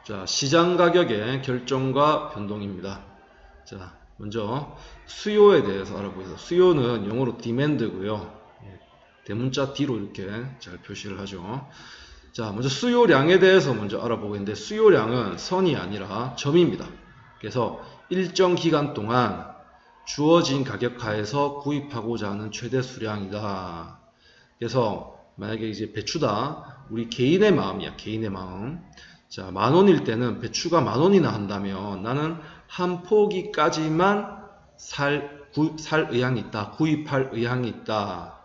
자, 시장 가격의 결정과 변동입니다. 자, 먼저 수요에 대해서 알아보겠습니다. 수요는 영어로 demand고요. 대문자 D로 이렇게 잘 표시를 하죠. 자, 먼저 수요량에 대해서 먼저 알아보고 있는데, 수요량은 선이 아니라 점입니다. 그래서 일정 기간 동안 주어진 가격하에서 구입하고자 하는 최대 수량이다. 그래서 만약에 이제 배추다, 우리 개인의 마음이야, 개인의 마음. 자, 10,000원일 때는 배추가 10,000원이나 한다면 나는 한 포기까지만 살 의향이 있다, 구입할 의향이 있다.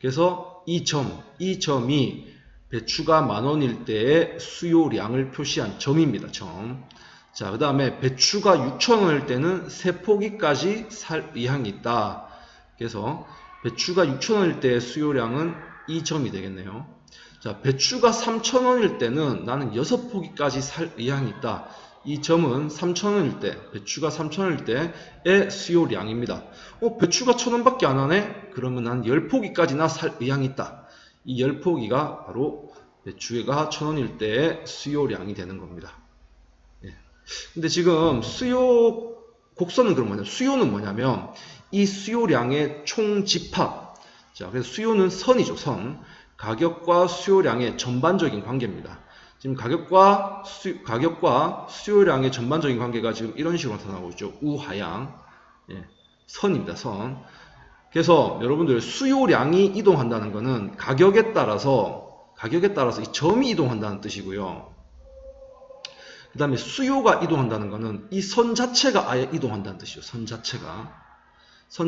그래서 이 점이 배추가 10,000원일 때의 수요량을 표시한 점입니다. 점. 자, 그 다음에 배추가 6,000원일 때는 3포기까지 살 의향이 있다. 그래서 배추가 6,000원일 때의 수요량은 이 점이 되겠네요. 자, 배추가 3,000원일 때는 나는 6포기까지 살 의향이 있다. 이 점은 3,000원일 때, 배추가 3,000원일 때의 수요량입니다. 배추가 1,000원밖에 안 하네? 그러면 난 10포기까지나 살 의향이 있다. 이 10포기가 바로 배추가 1,000원일 때의 수요량이 되는 겁니다. 근데 지금 수요 곡선은 그런 거냐? 수요는 뭐냐면 이 수요량의 총집합. 자, 그래서 수요는 선이죠, 선. 가격과 수요량의 전반적인 관계입니다. 지금 가격과 수요량의 전반적인 관계가 지금 이런 식으로 나타나고 있죠. 우하향. 선입니다, 선. 그래서 여러분들 수요량이 이동한다는 것은 가격에 따라서 이 점이 이동한다는 뜻이고요. 그 다음에 수요가 이동한다는 것은 이 선 자체가 아예 이동한다는 뜻이죠. 선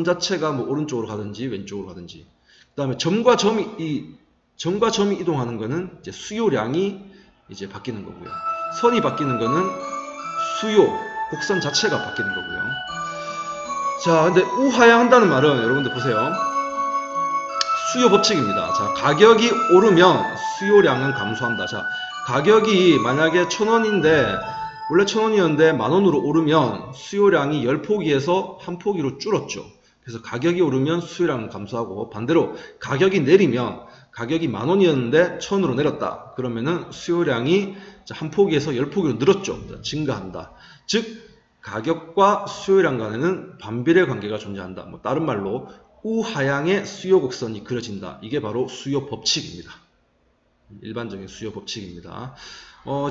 자체가 뭐 오른쪽으로 가든지 왼쪽으로 가든지. 그 다음에 점과 점이 이동하는 것은 이제 수요량이 이제 바뀌는 거고요. 선이 바뀌는 것은 곡선 자체가 바뀌는 거고요. 자, 근데 우하향한다는 말은 여러분들 보세요. 수요 법칙입니다. 자, 가격이 오르면 수요량은 감소한다. 자, 가격이 만약에 1,000원인데 원래 1,000원이었는데 10,000원으로 오르면 수요량이 10포기에서 1포기로 줄었죠. 그래서 가격이 오르면 수요량은 감소하고, 반대로 가격이 내리면 가격이 10,000원이었는데 1,000원으로 내렸다. 그러면은 수요량이 한 포기에서 10포기로 늘었죠. 증가한다. 즉 가격과 수요량 간에는 반비례 관계가 존재한다. 뭐 다른 말로 우하향의 수요 곡선이 그려진다. 이게 바로 수요 법칙입니다. 일반적인 수요 법칙입니다.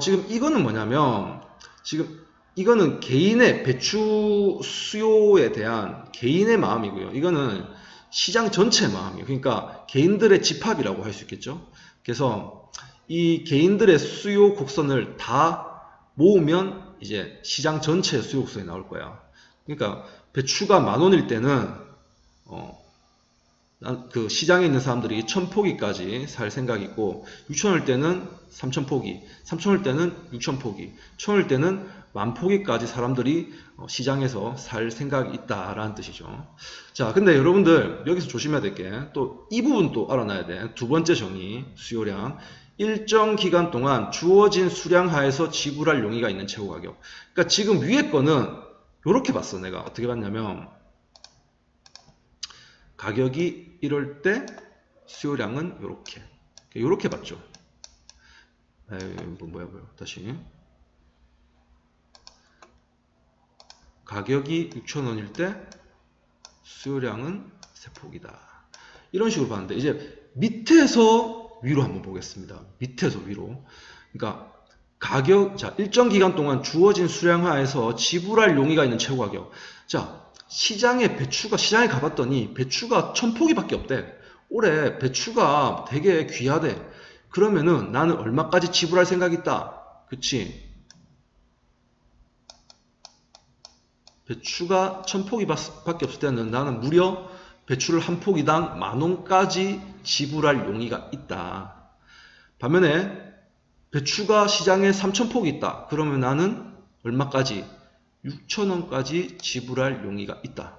지금 이거는 뭐냐면, 지금 이거는 개인의 배추 수요에 대한 개인의 마음이고요. 이거는 시장 전체의 마음이에요. 그러니까 개인들의 집합이라고 할 수 있겠죠. 그래서 이 개인들의 수요 곡선을 다 모으면 이제 시장 전체의 수요 곡선이 나올 거야. 그러니까 배추가 10,000원일 때는 그 시장에 있는 사람들이 1,000포기까지 살 생각이 있고, 6,000원일 때는 3,000포기, 3,000원일 때는 6,000포기, 1,000원일 때는 10,000포기까지 사람들이 시장에서 살 생각이 있다라는 뜻이죠. 자, 근데 여러분들 여기서 조심해야 될 게 또 이 부분 또 알아놔야 돼. 두 번째 정의, 수요량. 일정 기간 동안 주어진 수량 하에서 지불할 용의가 있는 최고 가격. 그러니까 지금 위에 거는 이렇게 봤어. 내가 어떻게 봤냐면, 가격이 이럴 때 수요량은 요렇게 봤죠. 뭐야 다시. 가격이 6,000원일 때 수요량은 3포기다. 이런 식으로 봤는데, 이제 밑에서 위로 한번 보겠습니다. 밑에서 위로. 그러니까 자, 일정 기간 동안 주어진 수량 하에서 지불할 용의가 있는 최고 가격. 자, 시장에 가봤더니 배추가 1,000포기밖에 없대. 올해 배추가 되게 귀하대. 그러면은 나는 얼마까지 지불할 생각이 있다. 그치? 배추가 1,000포기밖에 없을 때는 나는 무려 배추를 한 포기당 10,000원까지 지불할 용의가 있다. 반면에 배추가 시장에 3,000포기 있다. 그러면 나는 얼마까지? 6,000원까지 지불할 용의가 있다.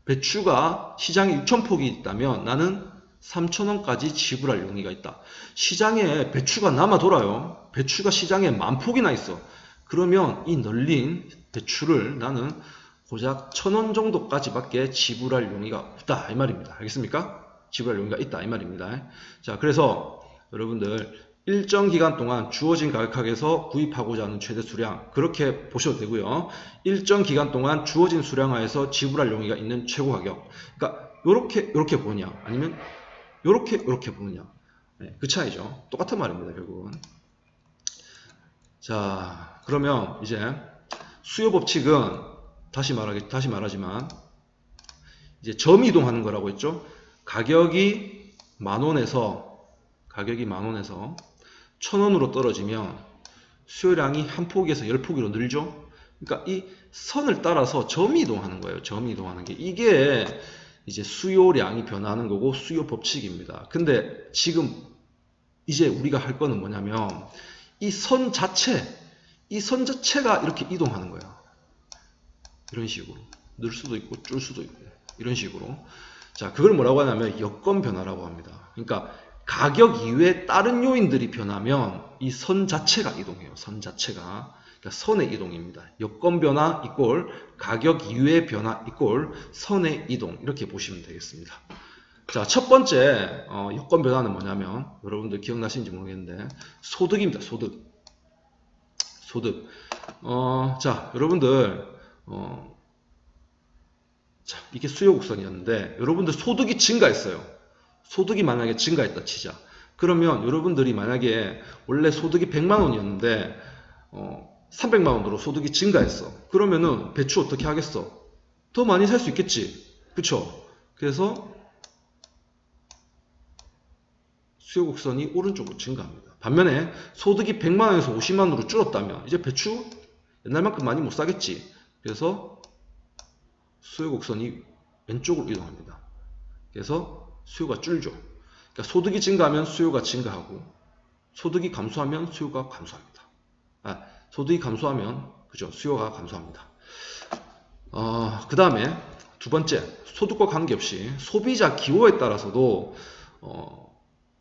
배추가 시장에 6,000포기 있다면 나는 3,000원까지 지불할 용의가 있다. 시장에 배추가 남아 돌아요. 배추가 시장에 10,000포기나 있어. 그러면 이 널린 배추를 나는 고작 1,000원 정도까지밖에 지불할 용의가 없다. 이 말입니다. 알겠습니까? 지불할 용의가 있다. 이 말입니다. 자, 그래서 여러분들 일정 기간 동안 주어진 가격하에서 구입하고자 하는 최대 수량, 그렇게 보셔도 되고요. 일정 기간 동안 주어진 수량 하에서 지불할 용의가 있는 최고 가격. 그러니까 요렇게 보느냐 아니면 요렇게 보느냐, 네, 그 차이죠. 똑같은 말입니다, 결국은. 자, 그러면 이제 수요 법칙은 다시 말하지만 이제 점 이동하는 거라고 했죠. 가격이 만원에서 1,000원으로 떨어지면 수요량이 한 포기에서 10포기로 늘죠. 그러니까 이 선을 따라서 점 이동하는 거예요. 점 이동하는 게. 이게 이제 수요량이 변하는 거고 수요 법칙입니다. 근데 지금 이제 우리가 할 거는 뭐냐면 이 선 자체가 이렇게 이동하는 거예요. 이런 식으로. 늘 수도 있고 줄 수도 있고 이런 식으로. 자, 그걸 뭐라고 하냐면 여건 변화라고 합니다. 그러니까 가격 이외에 다른 요인들이 변하면 이 선 자체가 이동해요. 선 자체가. 그러니까 선의 이동입니다. 여건 변화 이꼴 가격 이외의 변화 이꼴 선의 이동, 이렇게 보시면 되겠습니다. 자, 첫 번째 여건 변화는 뭐냐면 여러분들 기억나시는지 모르겠는데 소득입니다. 소득. 자, 여러분들 자, 이게 수요 곡선이었는데 여러분들 소득이 증가했어요. 소득이 만약에 증가했다 치자. 그러면 여러분들이 만약에 원래 소득이 100만원이었는데 300만원으로 소득이 증가했어. 그러면은 배추 어떻게 하겠어? 더 많이 살 수 있겠지. 그쵸? 그래서 수요 곡선이 오른쪽으로 증가합니다. 반면에 소득이 100만원에서 50만원으로 줄었다면 이제 배추 옛날만큼 많이 못 사겠지. 그래서 수요 곡선이 왼쪽으로 이동합니다. 그래서 수요가 줄죠. 그러니까 소득이 증가하면 수요가 증가하고 소득이 감소하면 수요가 감소합니다. 소득이 감소하면 그죠? 수요가 감소합니다. 그 다음에 두 번째, 소득과 관계없이 소비자 기호에 따라서도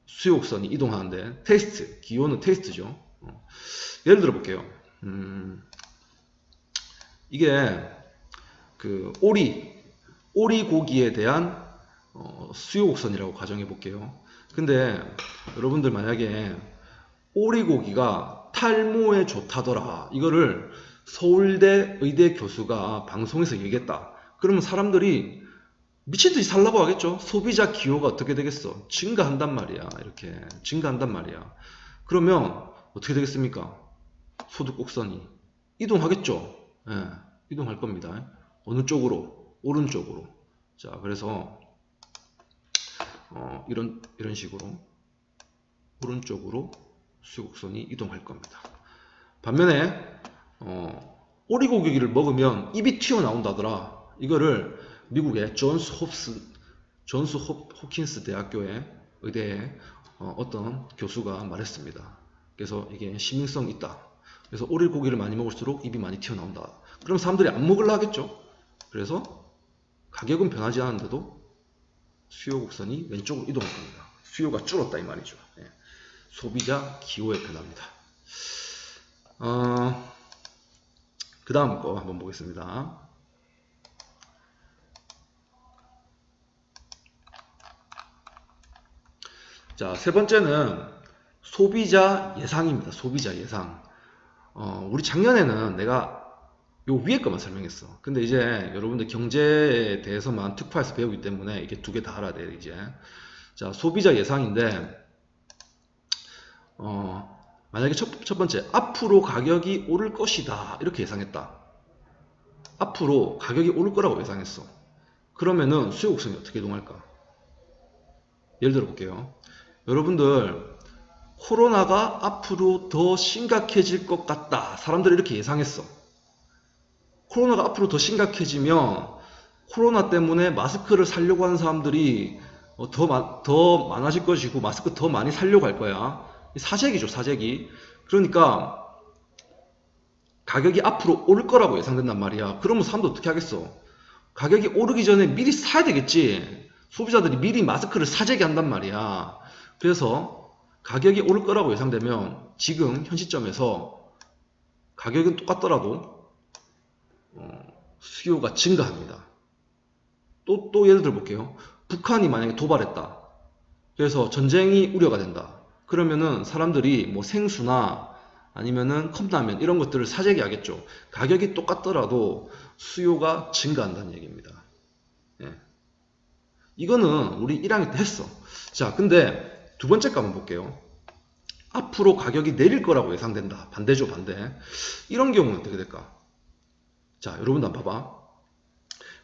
수요 곡선이 이동하는데 테이스트, 기호는 테이스트죠. 예를 들어 볼게요. 이게 그 오리고기에 대한 수요 곡선이라고 가정해 볼게요. 근데 여러분들 만약에 오리고기가 탈모에 좋다더라, 이거를 서울대 의대 교수가 방송에서 얘기했다. 그러면 사람들이 미친듯이 살라고 하겠죠. 소비자 기호가 어떻게 되겠어? 증가한단 말이야. 이렇게 증가한단 말이야. 그러면 어떻게 되겠습니까? 소득 곡선이 이동하겠죠. 예, 이동할 겁니다. 어느 쪽으로? 오른쪽으로. 자, 그래서 이런 식으로 오른쪽으로 수요 곡선이 이동할 겁니다. 반면에 오리고기를 먹으면 입이 튀어나온다더라. 이거를 미국의 존스 홉킨스 대학교의 의대의 어떤 교수가 말했습니다. 그래서 이게 신빙성이 있다. 그래서 오리고기를 많이 먹을수록 입이 많이 튀어나온다. 그럼 사람들이 안 먹으려 하겠죠. 그래서 가격은 변하지 않았는데도 수요 곡선이 왼쪽으로 이동합니다. 수요가 줄었다 이 말이죠. 예. 소비자 기호의 변화입니다. 그 다음 거 한번 보겠습니다. 자, 세 번째는 소비자 예상입니다. 소비자 예상. 우리 작년에는 내가 요 위에 것만 설명했어. 근데 이제 여러분들 경제에 대해서만 특화해서 배우기 때문에 이게 두 개 다 알아야 돼요, 이제. 자, 소비자 예상인데, 만약에 첫 번째, 앞으로 가격이 오를 것이다. 이렇게 예상했다. 앞으로 가격이 오를 거라고 예상했어. 그러면은 수요 곡선이 어떻게 이동할까? 예를 들어 볼게요. 여러분들, 코로나가 앞으로 더 심각해질 것 같다. 사람들이 이렇게 예상했어. 코로나가 앞으로 더 심각해지면 코로나 때문에 마스크를 사려고 하는 사람들이 더 많아질 것이고 마스크 더 많이 사려고 할 거야. 사재기죠, 사재기. 그러니까 가격이 앞으로 오를 거라고 예상된단 말이야. 그러면 사람들 어떻게 하겠어? 가격이 오르기 전에 미리 사야 되겠지. 소비자들이 미리 마스크를 사재기 한단 말이야. 그래서 가격이 오를 거라고 예상되면 지금 현 시점에서 가격은 똑같더라도 수요가 증가합니다. 또 예를 들어 볼게요. 북한이 만약에 도발했다. 그래서 전쟁이 우려가 된다. 그러면은 사람들이 뭐 생수나 아니면은 컵라면 이런 것들을 사재기 하겠죠. 가격이 똑같더라도 수요가 증가한다는 얘기입니다. 예. 이거는 우리 1학년 때 했어. 자, 근데 두 번째 거 한번 볼게요. 앞으로 가격이 내릴 거라고 예상된다. 반대죠, 반대. 이런 경우는 어떻게 될까? 자, 여러분도 한번 봐봐.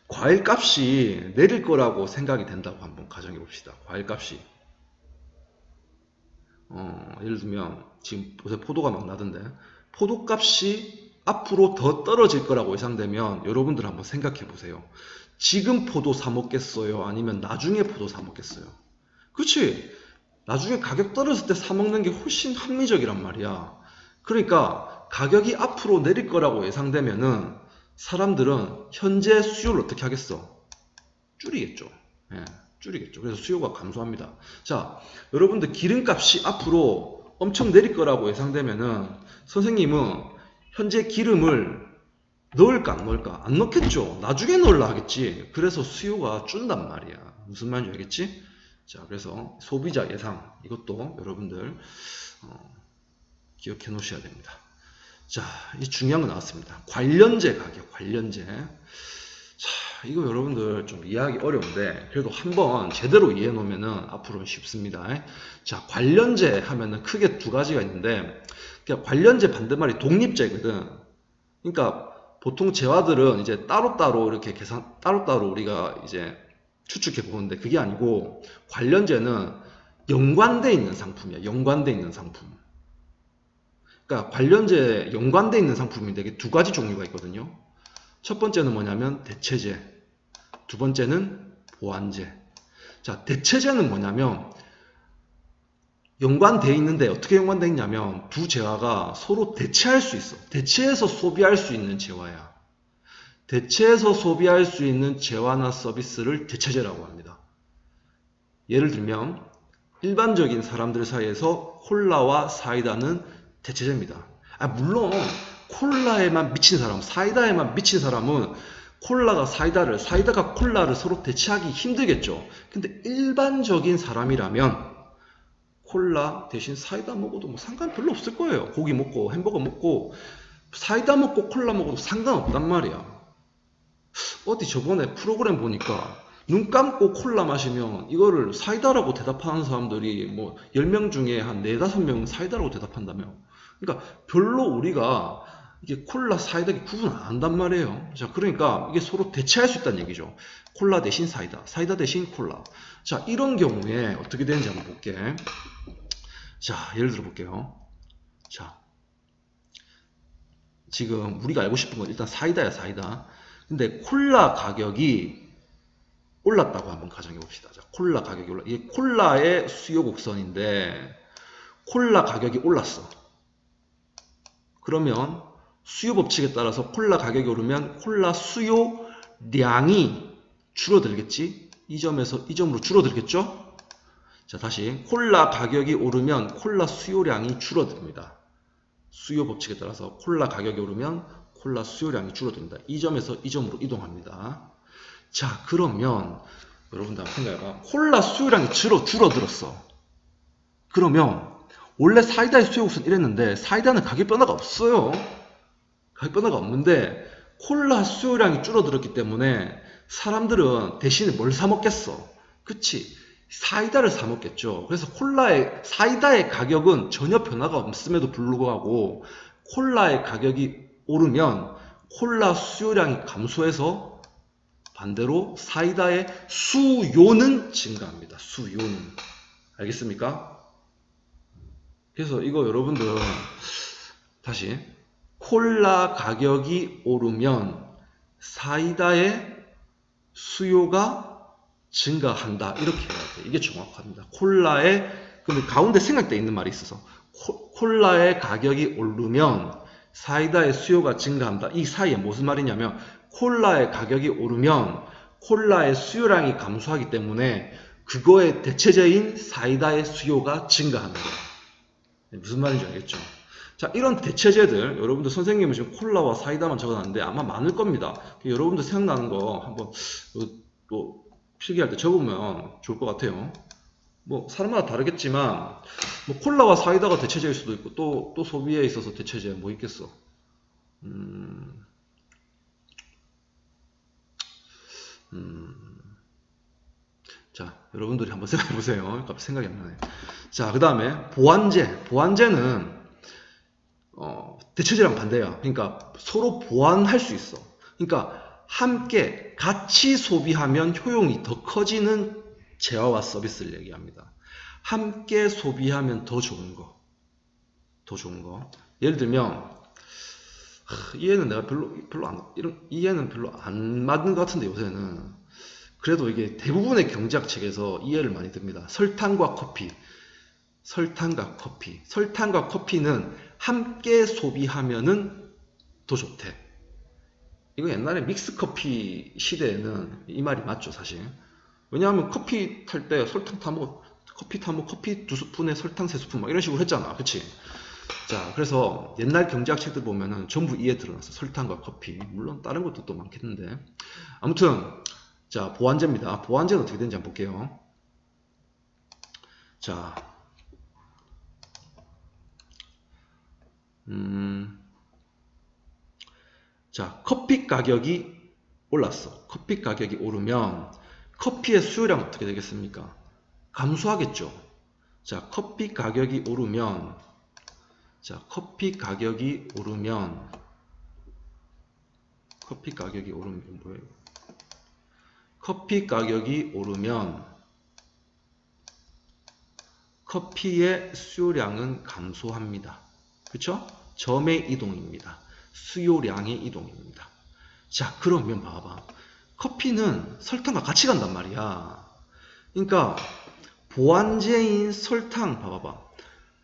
과일 값이 내릴 거라고 생각이 된다고 한번 가정해 봅시다. 과일 값이. 예를 들면 지금 요새 포도가 막 나던데 포도 값이 앞으로 더 떨어질 거라고 예상되면 여러분들 한번 생각해 보세요. 지금 포도 사 먹겠어요? 아니면 나중에 포도 사 먹겠어요? 그치? 나중에 가격 떨어질 때 사 먹는 게 훨씬 합리적이란 말이야. 그러니까 가격이 앞으로 내릴 거라고 예상되면은 사람들은 현재 수요를 어떻게 하겠어? 줄이겠죠. 예, 줄이겠죠. 그래서 수요가 감소합니다. 자, 여러분들 기름값이 앞으로 엄청 내릴 거라고 예상되면은 선생님은 현재 기름을 넣을까 안 넣을까? 안 넣겠죠. 나중에 넣으려 하겠지. 그래서 수요가 준단 말이야. 무슨 말인지 알겠지? 자, 그래서 소비자 예상 이것도 여러분들 기억해 놓으셔야 됩니다. 자, 이 중요한 거 나왔습니다. 관련제 가격, 관련제. 자, 이거 여러분들 좀 이해하기 어려운데 그래도 한번 제대로 이해해 놓으면은 앞으로는 쉽습니다. 자, 관련제 하면은 크게 두 가지가 있는데 그러니까 관련제 반대말이 독립제거든. 그러니까 보통 재화들은 이제 따로따로 이렇게 따로따로 우리가 이제 추측해 보는데 그게 아니고 관련제는 연관돼 있는 상품이야. 연관돼 있는 상품. 그러니까 관련제 연관돼 있는 상품인데 이게 두 가지 종류가 있거든요. 첫 번째는 뭐냐면 대체제, 두 번째는 보완제. 자, 대체제는 뭐냐면 연관돼 있는데 어떻게 연관돼 있냐면 두 재화가 서로 대체할 수 있어. 대체해서 소비할 수 있는 재화야. 대체해서 소비할 수 있는 재화나 서비스를 대체제라고 합니다. 예를 들면 일반적인 사람들 사이에서 콜라와 사이다는 대체제입니다. 물론 콜라에만 미친 사람, 사이다에만 미친 사람은 콜라가 사이다를, 사이다가 콜라를 서로 대체하기 힘들겠죠. 근데 일반적인 사람이라면 콜라 대신 사이다 먹어도 뭐 상관 별로 없을 거예요. 고기 먹고 햄버거 먹고 사이다 먹고 콜라 먹어도 상관없단 말이야. 어디 저번에 프로그램 보니까 눈 감고 콜라 마시면 이거를 사이다라고 대답하는 사람들이 뭐 10명 중에 한 4, 5명 사이다라고 대답한다며. 그러니까 별로 우리가 이게 콜라, 사이다 구분 안 한단 말이에요. 자, 그러니까 이게 서로 대체할 수 있다는 얘기죠. 콜라 대신 사이다, 사이다 대신 콜라. 자, 이런 경우에 어떻게 되는지 한번 볼게. 자, 예를 들어 볼게요. 자, 지금 우리가 알고 싶은 건 일단 사이다야, 사이다. 근데 콜라 가격이 올랐다고 한번 가정해 봅시다. 자, 콜라 가격이 이게 콜라의 수요 곡선인데 콜라 가격이 올랐어. 그러면 수요 법칙에 따라서 콜라 가격이 오르면 콜라 수요량이 줄어들겠지? 이 점에서 이 점으로 줄어들겠죠? 자, 다시 콜라 가격이 오르면 콜라 수요량이 줄어듭니다. 수요 법칙에 따라서 콜라 가격이 오르면 콜라 수요량이 줄어듭니다. 이 점에서 이 점으로 이동합니다. 자, 그러면 여러분들 한번 생각해봐. 콜라 수요량이 줄어들었어. 그러면 원래 사이다의 수요 곡선 이랬는데 사이다는 가격 변화가 없어요. 가격 변화가 없는데 콜라 수요량이 줄어들었기 때문에 사람들은 대신에 뭘 사 먹겠어? 그치? 사이다를 사 먹겠죠. 그래서 사이다의 가격은 전혀 변화가 없음에도 불구하고 콜라의 가격이 오르면 콜라 수요량이 감소해서 반대로 사이다의 수요는 증가합니다. 수요는. 알겠습니까? 그래서 이거 여러분들 다시 콜라 가격이 오르면 사이다의 수요가 증가한다. 이렇게 해야 돼. 이게 정확합니다. 그럼 가운데 생략되어 있는 말이 있어서 콜라의 가격이 오르면 사이다의 수요가 증가한다. 이 사이에 무슨 말이냐면 콜라의 가격이 오르면 콜라의 수요량이 감소하기 때문에 그거의 대체제인 사이다의 수요가 증가한다. 무슨 말인지 알겠죠? 자, 이런 대체제들 여러분들 선생님은 지금 콜라와 사이다만 적어놨는데 아마 많을 겁니다. 여러분들 생각나는 거 한번 또 필기할 때 적으면 좋을 것 같아요. 뭐 사람마다 다르겠지만 뭐 콜라와 사이다가 대체제일 수도 있고 또 소비에 있어서 대체제 뭐 있겠어. 음, 자, 여러분들이 한번 생각해 보세요. 갑자기 생각이 안 나네. 자, 그 다음에 보완제. 보완제는 대체제랑 반대야. 그러니까 서로 보완할 수 있어. 그러니까 함께 같이 소비하면 효용이 더 커지는 재화와 서비스를 얘기합니다. 함께 소비하면 더 좋은 거. 더 좋은 거. 예를 들면 이해는 내가 별로 안, 이해는 별로 안 맞는 것 같은데 요새는. 그래도 이게 대부분의 경제학 책에서 이해를 많이 듭니다. 설탕과 커피. 설탕과 커피. 설탕과 커피는 함께 소비하면은 더 좋대. 이거 옛날에 믹스커피 시대에는 이 말이 맞죠, 사실. 왜냐하면 커피 탈 때 설탕 타먹어, 커피 타먹어, 커피 2스푼에 설탕 3스푼 막 이런 식으로 했잖아. 그치? 자, 그래서 옛날 경제학 책들 보면은 전부 이해 드러났어. 설탕과 커피. 물론 다른 것도 또 많겠는데. 아무튼, 자, 보완제입니다. 보완제는 어떻게 되는지 한번 볼게요. 자, 자, 커피 가격이 올랐어. 커피 가격이 오르면 커피의 수요량 어떻게 되겠습니까? 감소하겠죠. 자, 커피 가격이 오르면 커피 가격이 오르면 뭐예요? 커피 가격이 오르면 커피의 수요량은 감소합니다. 그렇죠? 점의 이동입니다. 수요량의 이동입니다. 자, 그러면 봐봐. 커피는 설탕과 같이 간단 말이야. 그러니까 보완제인 설탕 봐봐봐.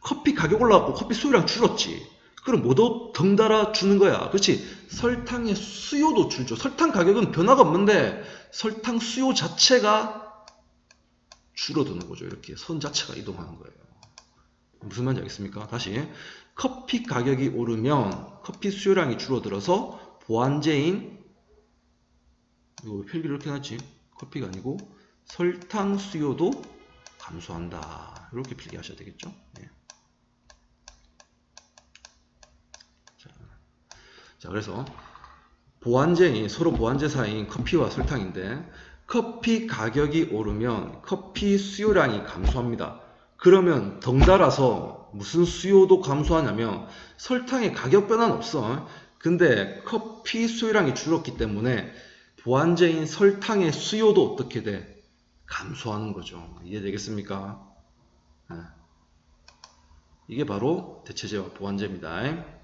커피 가격 올라갔고 커피 수요량 줄었지. 그럼 뭐도 덩달아 주는 거야. 그렇지? 설탕의 수요도 줄죠. 설탕 가격은 변화가 없는데 설탕 수요 자체가 줄어드는 거죠. 이렇게 선 자체가 이동하는 거예요. 무슨 말인지 알겠습니까? 다시. 커피 가격이 오르면 커피 수요량이 줄어들어서 보완제인, 이거 왜 필기를 이렇게 하지? 커피가 아니고 설탕 수요도 감소한다. 이렇게 필기하셔야 되겠죠? 네. 자, 그래서 보완제인, 서로 보완제사인 커피와 설탕인데 커피 가격이 오르면 커피 수요량이 감소합니다. 그러면 덩달아서 무슨 수요도 감소하냐면 설탕의 가격 변화는 없어. 근데 커피 수요량이 줄었기 때문에 보완제인 설탕의 수요도 어떻게 돼? 감소하는 거죠. 이해되겠습니까? 이게 바로 대체제와 보완제입니다.